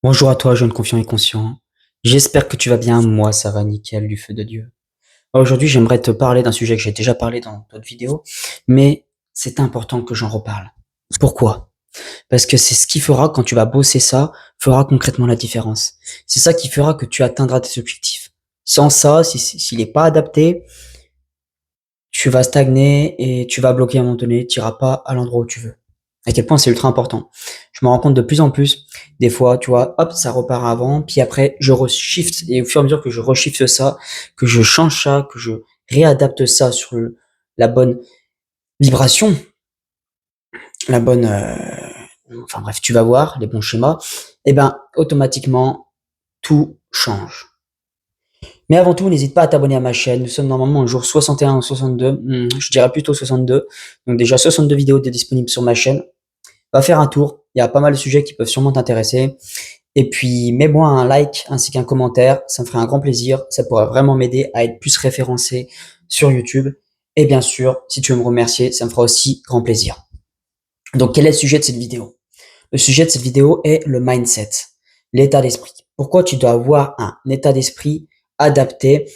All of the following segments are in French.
Bonjour à toi, jeune confiant et conscient. J'espère que tu vas bien. Moi, ça va nickel du feu de Dieu. Aujourd'hui, j'aimerais te parler d'un sujet que j'ai déjà parlé dans d'autres vidéos, mais c'est important que j'en reparle. Pourquoi? Parce que c'est ce qui fera, quand tu vas bosser ça, fera concrètement la différence. C'est ça qui fera que tu atteindras tes objectifs. Sans ça, s'il n'est pas adapté, tu vas stagner et tu vas bloquer à un moment donné, tu n'iras pas à l'endroit où tu veux. À quel point c'est ultra important. Je me rends compte de plus en plus, des fois, tu vois, hop, ça repart avant, puis après, je reshift, et au fur et à mesure que je reshift ça, que je change ça, que je réadapte ça sur la bonne vibration, la bonne, enfin bref, tu vas voir, les bons schémas, et ben, automatiquement, tout change. Mais avant tout, n'hésite pas à t'abonner à ma chaîne. Nous sommes normalement au jour 61 ou 62. Je dirais plutôt 62. Donc déjà 62 vidéos disponibles sur ma chaîne. Va faire un tour. Il y a pas mal de sujets qui peuvent sûrement t'intéresser. Et puis, mets-moi un like ainsi qu'un commentaire. Ça me ferait un grand plaisir. Ça pourrait vraiment m'aider à être plus référencé sur YouTube. Et bien sûr, si tu veux me remercier, ça me fera aussi grand plaisir. Donc, quel est le sujet de cette vidéo? Le sujet de cette vidéo est le mindset, l'état d'esprit. Pourquoi tu dois avoir un état d'esprit adapté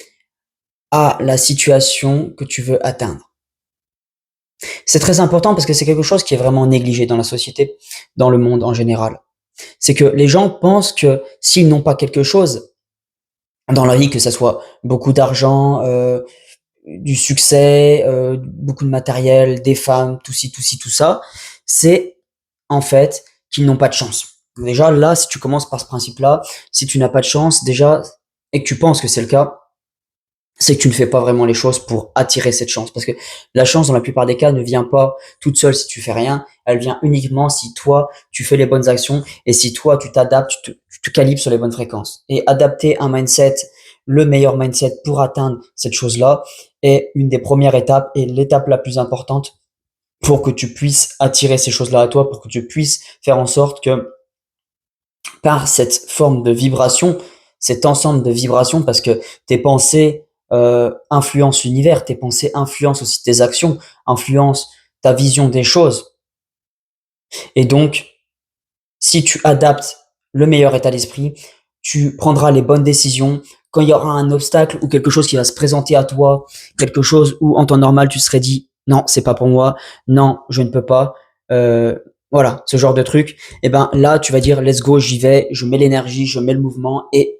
à la situation que tu veux atteindre. C'est très important parce que c'est quelque chose qui est vraiment négligé dans la société, dans le monde en général. C'est que les gens pensent que s'ils n'ont pas quelque chose dans la vie, que ça soit beaucoup d'argent, du succès, beaucoup de matériel, des femmes, tout ci, tout ci, tout ça, c'est en fait qu'ils n'ont pas de chance. Déjà, là, si tu commences par ce principe-là, si tu n'as pas de chance, déjà, et que tu penses que c'est le cas, c'est que tu ne fais pas vraiment les choses pour attirer cette chance. Parce que la chance, dans la plupart des cas, ne vient pas toute seule si tu fais rien. Elle vient uniquement si toi, tu fais les bonnes actions et si toi, tu t'adaptes, tu te calibres sur les bonnes fréquences. Et adapter un mindset, le meilleur mindset pour atteindre cette chose-là est une des premières étapes et l'étape la plus importante pour que tu puisses attirer ces choses-là à toi, pour que tu puisses faire en sorte que par cette forme de vibration, cet ensemble de vibrations, parce que tes pensées influencent l'univers, tes pensées influencent aussi tes actions, influencent ta vision des choses. Et donc, si tu adaptes le meilleur état d'esprit, tu prendras les bonnes décisions. Quand il y aura un obstacle ou quelque chose qui va se présenter à toi, quelque chose où en temps normal tu serais dit non, c'est pas pour moi, non, je ne peux pas, voilà, ce genre de truc, et ben là tu vas dire let's go, j'y vais, je mets l'énergie, je mets le mouvement et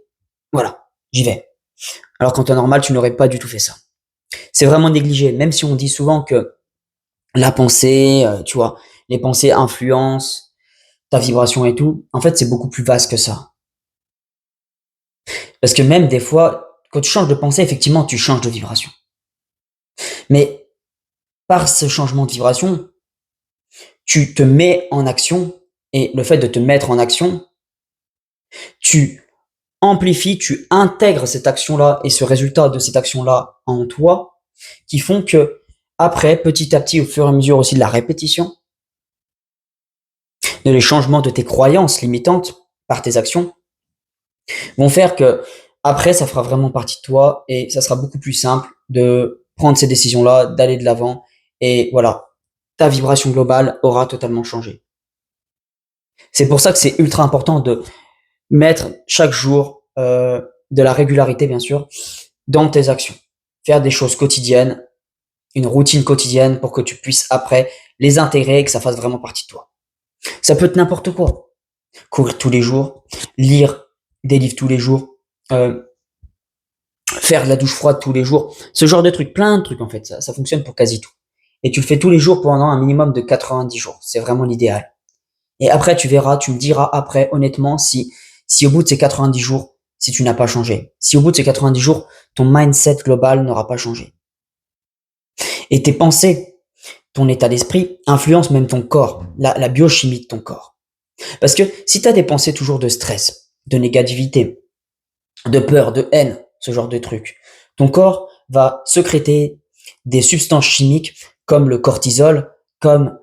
voilà, j'y vais. Alors qu'en temps normal, tu n'aurais pas du tout fait ça. C'est vraiment négligé, même si on dit souvent que la pensée, tu vois, les pensées influencent ta vibration et tout. En fait, c'est beaucoup plus vaste que ça. Parce que même des fois, quand tu changes de pensée, effectivement, tu changes de vibration. Mais par ce changement de vibration, tu te mets en action et le fait de te mettre en action, tu amplifies, tu intègres cette action-là et ce résultat de cette action-là en toi qui font que après, petit à petit, au fur et à mesure aussi de la répétition, de les changements de tes croyances limitantes par tes actions, vont faire que après, ça fera vraiment partie de toi et ça sera beaucoup plus simple de prendre ces décisions-là, d'aller de l'avant et voilà, ta vibration globale aura totalement changé. C'est pour ça que c'est ultra important de mettre chaque jour de la régularité, bien sûr, dans tes actions. Faire des choses quotidiennes, une routine quotidienne pour que tu puisses après les intégrer et que ça fasse vraiment partie de toi. Ça peut être n'importe quoi. Courir tous les jours, lire des livres tous les jours, euh, faire de la douche froide tous les jours, ce genre de trucs, plein de trucs en fait, ça fonctionne pour quasi tout. Et tu le fais tous les jours pendant un minimum de 90 jours, c'est vraiment l'idéal. Et après tu verras, tu me diras après honnêtement si au bout de ces 90 jours, si tu n'as pas changé, si au bout de ces 90 jours, ton mindset global n'aura pas changé. Et tes pensées, ton état d'esprit influencent même ton corps, la biochimie de ton corps. Parce que si tu as des pensées toujours de stress, de négativité, de peur, de haine, ce genre de trucs, ton corps va sécréter des substances chimiques comme le cortisol, comme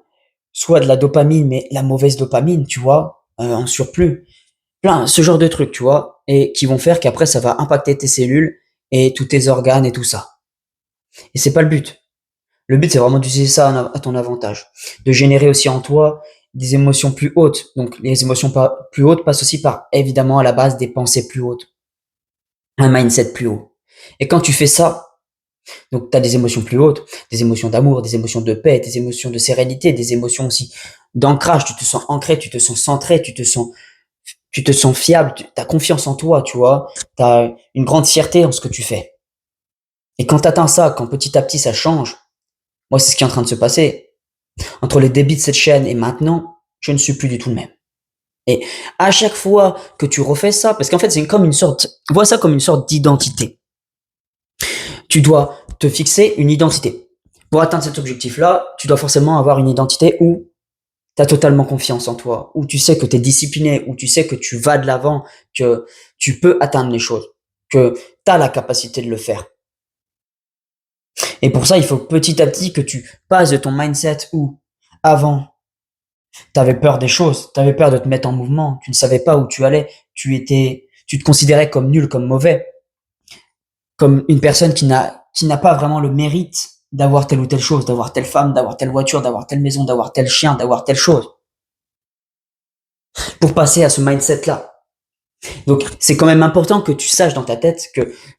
soit de la dopamine, mais la mauvaise dopamine, tu vois, en surplus. Plein, ce genre de trucs, tu vois, et qui vont faire qu'après, ça va impacter tes cellules et tous tes organes et tout ça. Et c'est pas le but. Le but, c'est vraiment d'utiliser ça à ton avantage. De générer aussi en toi des émotions plus hautes. Donc les émotions plus hautes passent aussi par, évidemment, à la base des pensées plus hautes, un mindset plus haut. Et quand tu fais ça, donc tu as des émotions plus hautes, des émotions d'amour, des émotions de paix, des émotions de sérénité, des émotions aussi d'ancrage, tu te sens ancré, tu te sens centré, tu te sens fiable, tu as confiance en toi, tu vois, tu as une grande fierté en ce que tu fais. Et quand tu atteins ça, quand petit à petit ça change, moi c'est ce qui est en train de se passer. Entre les débuts de cette chaîne et maintenant, je ne suis plus du tout le même. Et à chaque fois que tu refais ça, parce qu'en fait c'est comme une sorte, vois ça comme une sorte d'identité. Tu dois te fixer une identité. Pour atteindre cet objectif-là, tu dois forcément avoir une identité où tu as totalement confiance en toi, où tu sais que tu es discipliné, où tu sais que tu vas de l'avant, que tu peux atteindre les choses, que tu as la capacité de le faire. Et pour ça, il faut petit à petit que tu passes de ton mindset où, avant, tu avais peur des choses, tu avais peur de te mettre en mouvement, tu ne savais pas où tu allais, tu te considérais comme nul, comme mauvais, comme une personne qui n'a pas vraiment le mérite d'avoir telle ou telle chose, d'avoir telle femme, d'avoir telle voiture, d'avoir telle maison, d'avoir tel chien, d'avoir telle chose. Pour passer à ce mindset-là. Donc, c'est quand même important que tu saches dans ta tête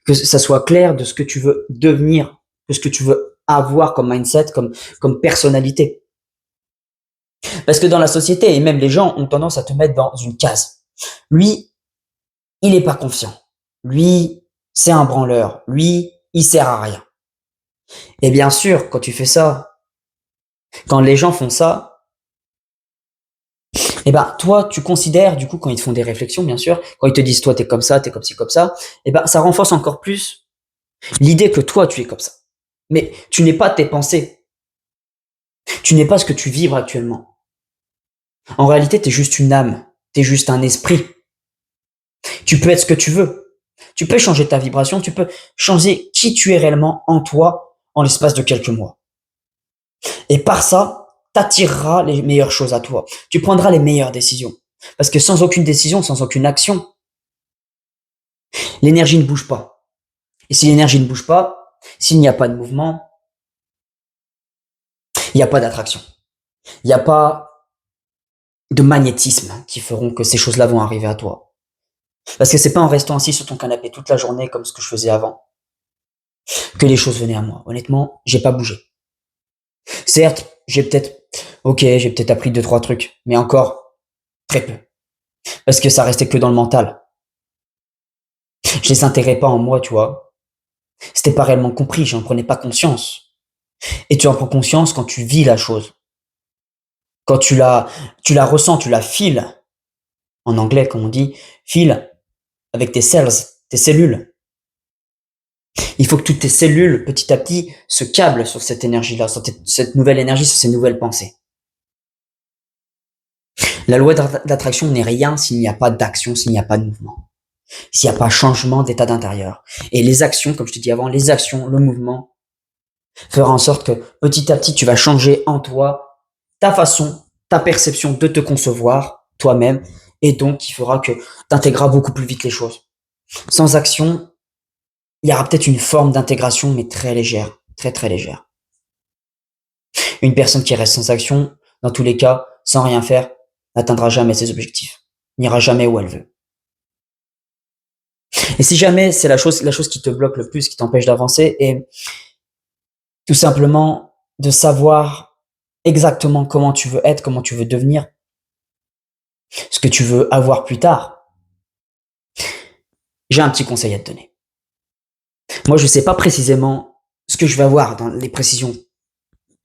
que ça soit clair de ce que tu veux devenir, de ce que tu veux avoir comme mindset, comme personnalité. Parce que dans la société, et même les gens ont tendance à te mettre dans une case. Lui, il est pas confiant. Lui, c'est un branleur. Lui, il sert à rien. Et bien sûr, quand tu fais ça, quand les gens font ça, eh ben, toi, tu considères, du coup, quand ils te font des réflexions, bien sûr, quand ils te disent, toi, t'es comme ça, t'es comme ci, comme ça, eh ben, ça renforce encore plus l'idée que toi, tu es comme ça. Mais tu n'es pas tes pensées. Tu n'es pas ce que tu vibres actuellement. En réalité, t'es juste une âme. T'es juste un esprit. Tu peux être ce que tu veux. Tu peux changer ta vibration. Tu peux changer qui tu es réellement en toi en l'espace de quelques mois. Et par ça, t'attireras les meilleures choses à toi. Tu prendras les meilleures décisions. Parce que sans aucune décision, sans aucune action, l'énergie ne bouge pas. Et si l'énergie ne bouge pas, s'il n'y a pas de mouvement, il n'y a pas d'attraction. Il n'y a pas de magnétisme qui feront que ces choses-là vont arriver à toi. Parce que c'est pas en restant assis sur ton canapé toute la journée comme ce que je faisais avant que les choses venaient à moi. Honnêtement, j'ai pas bougé. Certes, j'ai peut-être appris 2, 3 trucs, mais encore très peu. Parce que ça restait que dans le mental. Je les intégrais pas en moi, tu vois. C'était pas réellement compris, j'en prenais pas conscience. Et tu en prends conscience quand tu vis la chose. Quand tu la ressens, tu la files. En anglais, comme on dit, file avec tes cells, tes cellules. Il faut que toutes tes cellules, petit à petit, se câblent sur cette énergie-là, sur cette nouvelle énergie, sur ces nouvelles pensées. La loi d'attraction n'est rien s'il n'y a pas d'action, s'il n'y a pas de mouvement, s'il n'y a pas changement d'état d'intérieur. Et les actions, comme je te dis avant, les actions, le mouvement, fera en sorte que petit à petit, tu vas changer en toi ta façon, ta perception de te concevoir toi-même, et donc qui fera que tu intégreras beaucoup plus vite les choses. Sans action, il y aura peut-être une forme d'intégration, mais très légère, très très légère. Une personne qui reste sans action, dans tous les cas, sans rien faire, n'atteindra jamais ses objectifs, n'ira jamais où elle veut. Et si jamais c'est la chose qui te bloque le plus, qui t'empêche d'avancer, et tout simplement de savoir exactement comment tu veux être, comment tu veux devenir, ce que tu veux avoir plus tard, j'ai un petit conseil à te donner. Moi, je sais pas précisément ce que je vais avoir dans les précisions,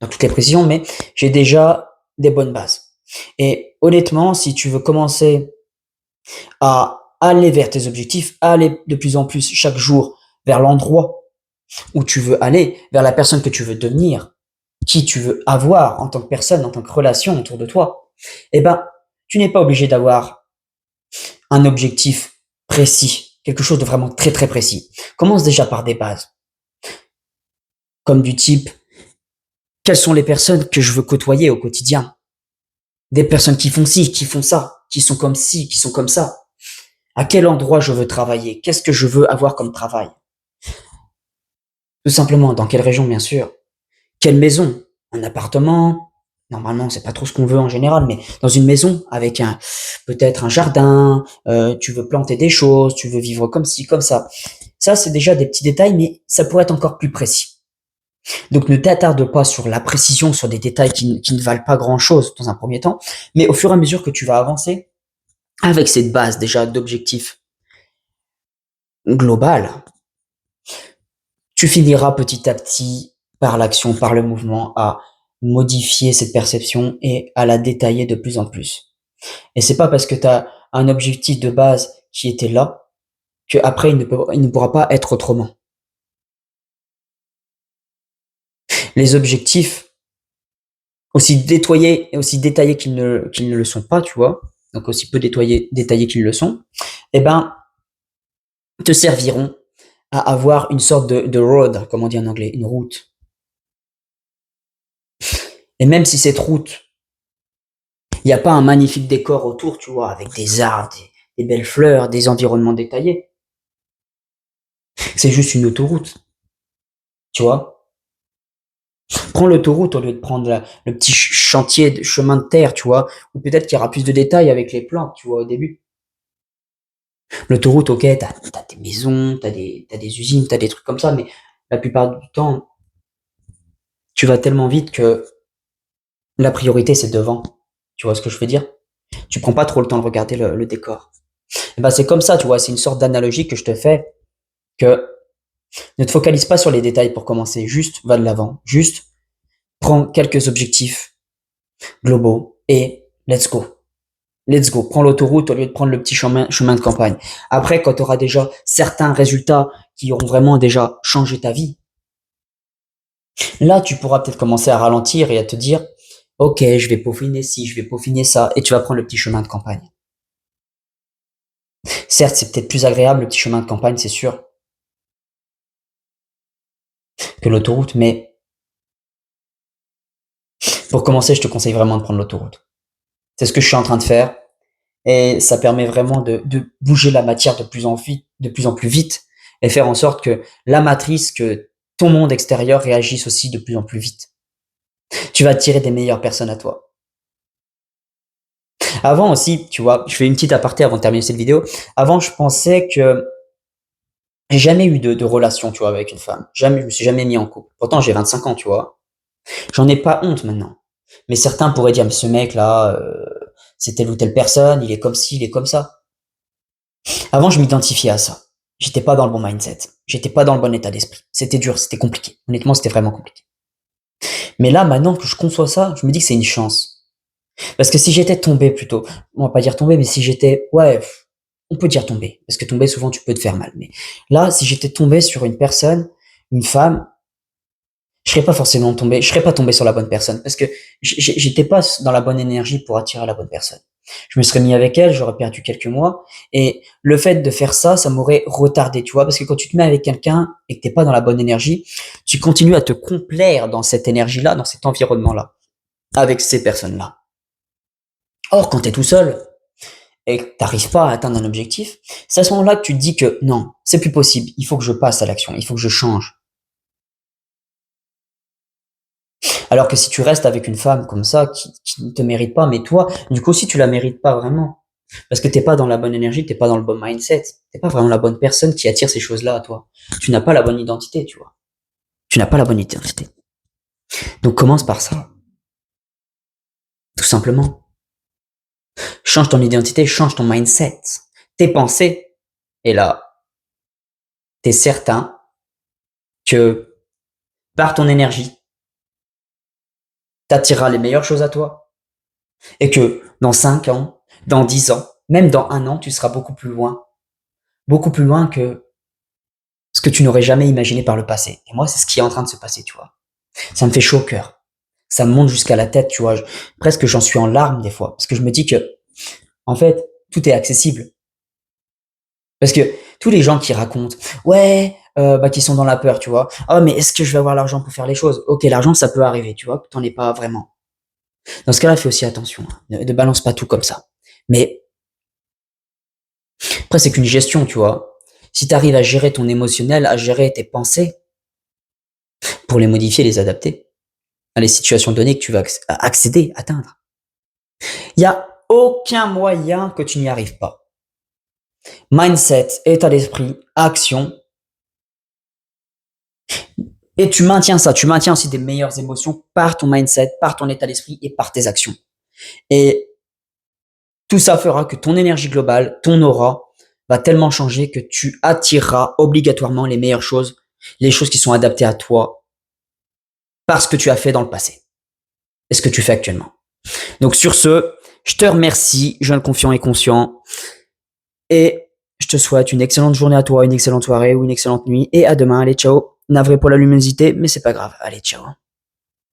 dans toutes les précisions, mais j'ai déjà des bonnes bases. Et honnêtement, si tu veux commencer à aller vers tes objectifs, à aller de plus en plus chaque jour vers l'endroit où tu veux aller, vers la personne que tu veux devenir, qui tu veux avoir en tant que personne, en tant que relation autour de toi, eh ben, tu n'es pas obligé d'avoir un objectif précis, quelque chose de vraiment très très précis. Commence déjà par des bases, comme du type, quelles sont les personnes que je veux côtoyer au quotidien? Des personnes qui font ci, qui font ça, qui sont comme ci, qui sont comme ça. À quel endroit je veux travailler? Qu'est-ce que je veux avoir comme travail? Tout simplement, dans quelle région, bien sûr? Quelle maison? Un appartement? Normalement, c'est pas trop ce qu'on veut en général, mais dans une maison avec peut-être un jardin, tu veux planter des choses, tu veux vivre comme ci, comme ça. Ça, c'est déjà des petits détails, mais ça pourrait être encore plus précis. Donc, ne t'attarde pas sur la précision, sur des détails qui ne valent pas grand-chose dans un premier temps, mais au fur et à mesure que tu vas avancer, avec cette base déjà d'objectifs global, tu finiras petit à petit par l'action, par le mouvement, à modifier cette perception et à la détailler de plus en plus. Et c'est pas parce que tu as un objectif de base qui était là que après il ne pourra pas être autrement. Les objectifs, aussi détoyés et aussi détaillés qu'ils ne le sont pas, tu vois, donc aussi peu détaillés qu'ils le sont, eh ben, te serviront à avoir une sorte de road, comme on dit en anglais, une route. Et même si cette route, il n'y a pas un magnifique décor autour, tu vois, avec des arbres, des belles fleurs, des environnements détaillés. C'est juste une autoroute, tu vois. Prends l'autoroute au lieu de prendre le petit chantier de chemin de terre, tu vois, ou peut-être qu'il y aura plus de détails avec les plantes, tu vois, au début. L'autoroute, ok, t'as des maisons, t'as des usines, t'as des trucs comme ça, mais la plupart du temps, tu vas tellement vite que la priorité, c'est devant. Tu vois ce que je veux dire? Tu prends pas trop le temps de regarder le décor. Et ben, c'est comme ça, tu vois, c'est une sorte d'analogie que je te fais, que ne te focalise pas sur les détails pour commencer, juste va de l'avant, juste prends quelques objectifs globaux et let's go. Let's go. Prends l'autoroute au lieu de prendre le petit chemin de campagne. Après, quand tu auras déjà certains résultats qui auront vraiment déjà changé ta vie, là, tu pourras peut-être commencer à ralentir et à te dire, ok, je vais peaufiner ci, je vais peaufiner ça, et tu vas prendre le petit chemin de campagne. Certes, c'est peut-être plus agréable le petit chemin de campagne, c'est sûr, que l'autoroute, mais pour commencer, je te conseille vraiment de prendre l'autoroute. C'est ce que je suis en train de faire. Et ça permet vraiment de bouger la matière de plus en plus vite et faire en sorte que la matrice, que ton monde extérieur réagisse aussi de plus en plus vite. Tu vas attirer des meilleures personnes à toi. Avant aussi, tu vois, je fais une petite aparté avant de terminer cette vidéo. Avant, je pensais que j'ai jamais eu de relation, tu vois, avec une femme. Jamais, je me suis jamais mis en couple. Pourtant, j'ai 25 ans, tu vois. J'en ai pas honte maintenant. Mais certains pourraient dire, mais ce mec-là, c'est telle ou telle personne, il est comme ci, il est comme ça. Avant, je m'identifiais à ça. J'étais pas dans le bon mindset. J'étais pas dans le bon état d'esprit. C'était dur, c'était compliqué. Honnêtement, c'était vraiment compliqué. Mais là, maintenant que je conçois ça, je me dis que c'est une chance. Parce que si j'étais tombé plutôt, on va pas dire tombé, mais si j'étais, ouais, on peut dire tombé. Parce que tomber, souvent, tu peux te faire mal. Mais là, si j'étais tombé sur une personne, une femme, je serais pas tombé sur la bonne personne. Parce que j'étais pas dans la bonne énergie pour attirer la bonne personne. Je me serais mis avec elle, j'aurais perdu quelques mois. Et le fait de faire ça, ça m'aurait retardé, tu vois, parce que quand tu te mets avec quelqu'un et que t'es pas dans la bonne énergie, tu continues à te complaire dans cette énergie-là, dans cet environnement-là, avec ces personnes-là. Or, quand t'es tout seul et que t'arrives pas à atteindre un objectif, c'est à ce moment-là que tu te dis que non, c'est plus possible, il faut que je passe à l'action, il faut que je change. Alors que si tu restes avec une femme comme ça, qui ne te mérite pas, mais toi, du coup, si tu la mérites pas vraiment, parce que t'es pas dans la bonne énergie, t'es pas dans le bon mindset, t'es pas vraiment la bonne personne qui attire ces choses-là à toi. Tu n'as pas la bonne identité, tu vois. Tu n'as pas la bonne identité. Donc commence par ça, tout simplement. Change ton identité, change ton mindset, tes pensées, et là, t'es certain que par ton énergie, t'attireras les meilleures choses à toi, et que dans 5 ans, dans 10 ans, même dans 1 an, tu seras beaucoup plus loin que ce que tu n'aurais jamais imaginé par le passé. Et moi, c'est ce qui est en train de se passer, tu vois. Ça me fait chaud au cœur. Ça me monte jusqu'à la tête, tu vois. Presque j'en suis en larmes des fois. Parce que je me dis que, en fait, tout est accessible. Parce que tous les gens qui racontent, ouais, qui sont dans la peur, tu vois. Oh, mais est-ce que je vais avoir l'argent pour faire les choses? Ok, l'argent, ça peut arriver, tu vois. T'en es pas vraiment. Dans ce cas-là, fais aussi attention. Ne balance pas tout comme ça. Mais après, c'est qu'une gestion, tu vois. Si tu arrives à gérer ton émotionnel, à gérer tes pensées, pour les modifier, les adapter, à les situations données que tu vas accéder, atteindre. Il n'y a aucun moyen que tu n'y arrives pas. Mindset, état d'esprit, action. Et tu maintiens ça, tu maintiens aussi des meilleures émotions par ton mindset, par ton état d'esprit et par tes actions. Et tout ça fera que ton énergie globale, ton aura, va tellement changer que tu attireras obligatoirement les meilleures choses, les choses qui sont adaptées à toi, parce que tu as fait dans le passé et ce que tu fais actuellement. Donc sur ce, je te remercie, jeune confiant et conscient, et je te souhaite une excellente journée à toi, une excellente soirée ou une excellente nuit, et à demain. Allez, ciao. Navré pour la luminosité, mais c'est pas grave. Allez, ciao.